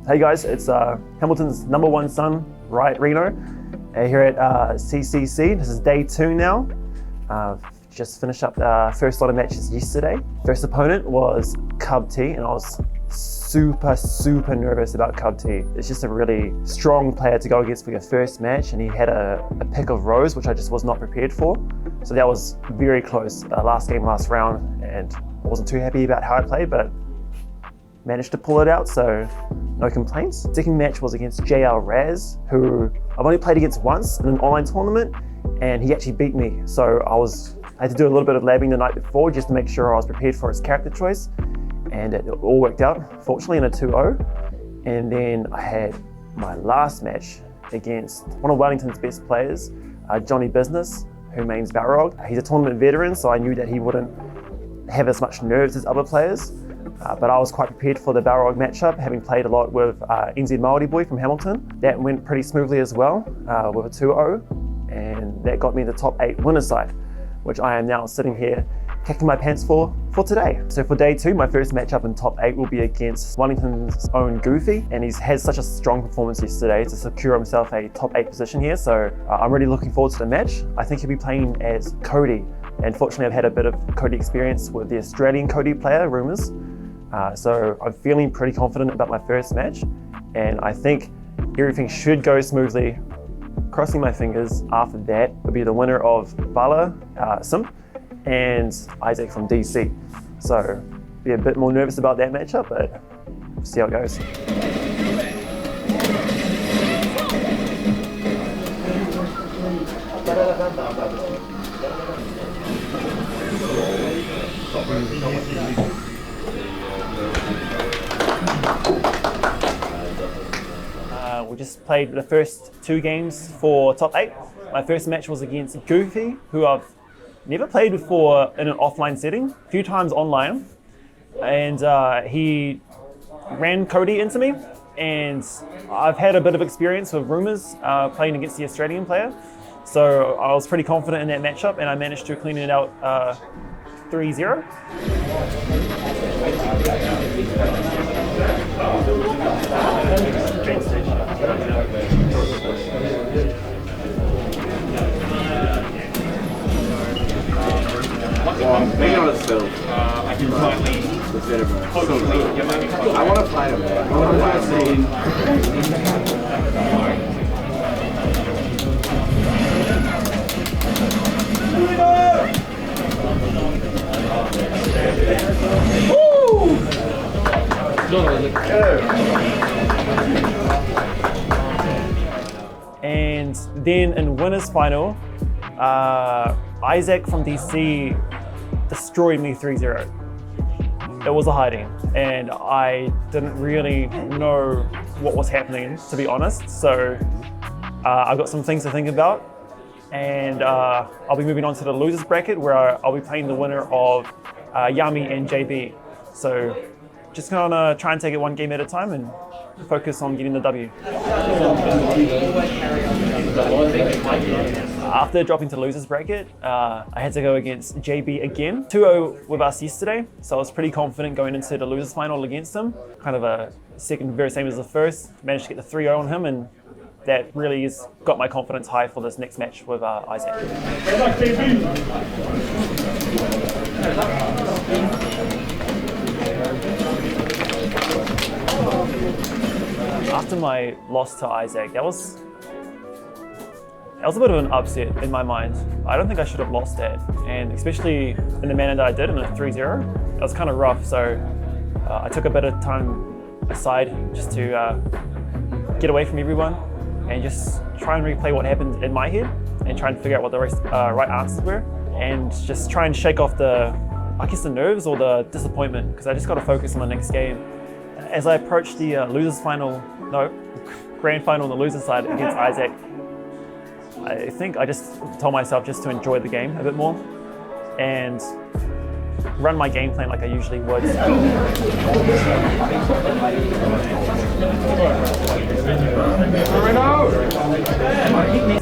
Hey guys, it's Hamilton's #1 son, Reno, here at CCC. This is day 2 now. Just finished up the first lot of matches yesterday. First opponent was Cub T, and I was super nervous about Cub T. It's just a really strong player to go against for your first match, and he had a pick of Rose, which I just was not prepared for. So that was very close. Last game, last round, and I wasn't too happy about how I played, but managed to pull it out, so no complaints. Second match was against JL Raz, who I've only played against once in an online tournament, and he actually beat me. So I had to do a little bit of labbing the night before just to make sure I was prepared for his character choice, and it all worked out, fortunately, in a 2-0. And then I had my last match against one of Wellington's best players, Johnny Business, who mains Balrog. He's a tournament veteran, so I knew that he wouldn't have as much nerves as other players. But I was quite prepared for the Balrog matchup, having played a lot with NZ Māori boy from Hamilton. That went pretty smoothly as well, with a 2-0, and that got me the top 8 winners side, which I am now sitting here kicking my pants for today. So for day 2, my first matchup in top 8 will be against Wellington's own Goofy, and he's had such a strong performance yesterday to secure himself a top 8 position here, so I'm really looking forward to the match. I think he'll be playing as Cody, and fortunately I've had a bit of Cody experience with the Australian Cody player, Rumours. So I'm feeling pretty confident about my first match, and I think everything should go smoothly. Crossing my fingers, after that would be the winner of Bala Sim and Isaac from DC. So be a bit more nervous about that matchup, but we'll see how it goes. We just played the first 2 games for top 8. My first match was against Goofy, who I've never played before in an offline setting, a few times online. And he ran Cody into me, and I've had a bit of experience with Rumours playing against the Australian player. So I was pretty confident in that matchup, and I managed to clean it out 3-0. Maybe not as still. I can slightly. I want to fight him. I want to fight him. And then in winners final, Isaac from DC destroyed me 3-0. It was a hiding, and I didn't really know what was happening, to be honest. So I've got some things to think about, and I'll be moving on to the losers bracket, where I'll be playing the winner of Yami and JB. So just gonna try and take it one game at a time and focus on getting the W. After dropping to losers bracket, I had to go against JB again. 2-0 with us yesterday, so I was pretty confident going into the losers final against him. Kind of a second, very same as the first. Managed to get the 3-0 on him, and that really has got my confidence high for this next match with Isaac. After my loss to Isaac, that was a bit of an upset in my mind. I don't think I should have lost that, and especially in the manner that I did in a 3-0, that was kind of rough. So I took a bit of time aside just to get away from everyone and just try and replay what happened in my head and try and figure out what the right answers were, and just try and shake off the nerves or the disappointment, because I just got to focus on the next game. As I approached the grand final on the losers side against Isaac, I think I just told myself just to enjoy the game a bit more and run my game plan like I usually would.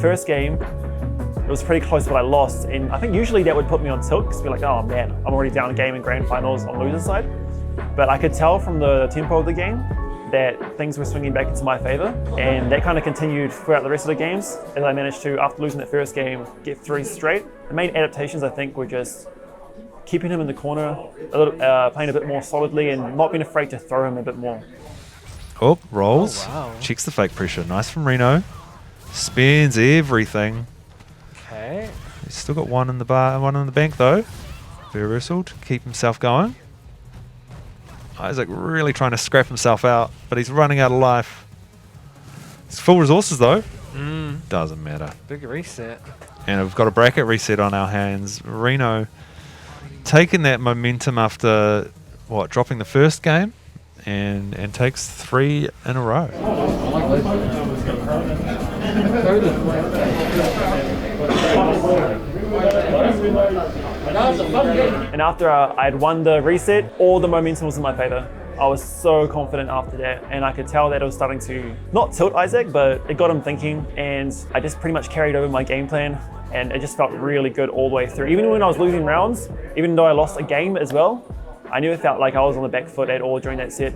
First game, it was pretty close, but I lost, and I think usually that would put me on tilt, because be like, oh man, I'm already down a game in grand finals on loser's side. But I could tell from the tempo of the game that things were swinging back into my favor, and that kind of continued throughout the rest of the games as I managed to, after losing that first game, get 3 straight. The main adaptations, I think, were just keeping him in the corner, playing a bit more solidly, and not being afraid to throw him a bit more. Oh, rolls. Oh, wow. Checks the fake pressure. Nice from Reno. Spends everything. Okay. He's still got one in the bar, one in the bank though. Reversal to keep himself going. Isaac really trying to scrap himself out, but he's running out of life. He's full resources though. Doesn't matter. Big reset. And we've got a bracket reset on our hands. Reno taking that momentum after what, dropping the first game, and takes 3 in a row. And after I had won the reset, all the momentum was in my favor. I was so confident after that, and I could tell that it was starting to not tilt Isaac, but it got him thinking, and I just pretty much carried over my game plan, and it just felt really good all the way through. Even when I was losing rounds, even though I lost a game as well, I never felt like I was on the back foot at all during that set.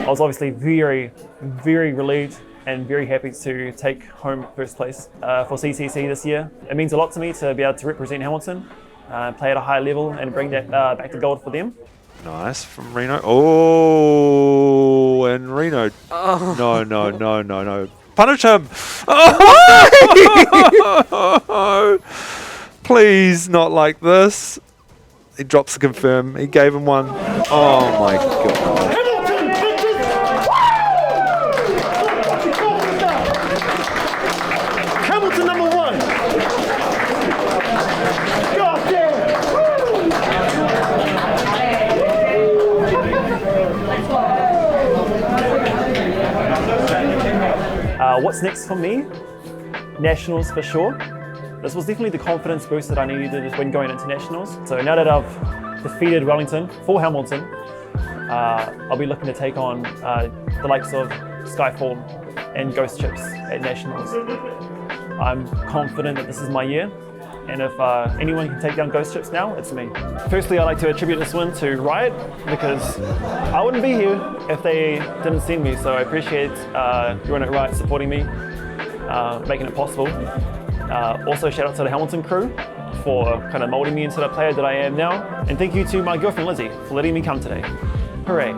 I was obviously very, very relieved and very happy to take home first place for CCC this year. It means a lot to me to be able to represent Hamilton, play at a high level, and bring that back to gold for them. Nice from Reno. Oh, and Reno. Oh. No. Punish him. Oh! Please, not like this. He drops the confirm. He gave him one. Oh my God. Hamilton number 1. God damn. What's next for me? Nationals for sure. This was definitely the confidence boost that I needed when going into Nationals. So now that I've defeated Wellington for Hamilton, I'll be looking to take on the likes of Skyfall and Ghost Chips at Nationals. I'm confident that this is my year, and if anyone can take down Ghost Chips now, it's me. Firstly, I'd like to attribute this win to Riot, because I wouldn't be here if they didn't send me, so I appreciate everyone at Riot supporting me, making it possible. Also, shout out to the Hamilton crew for kind of molding me into the player that I am now, and thank you to my girlfriend Lizzie for letting me come today. Hooray.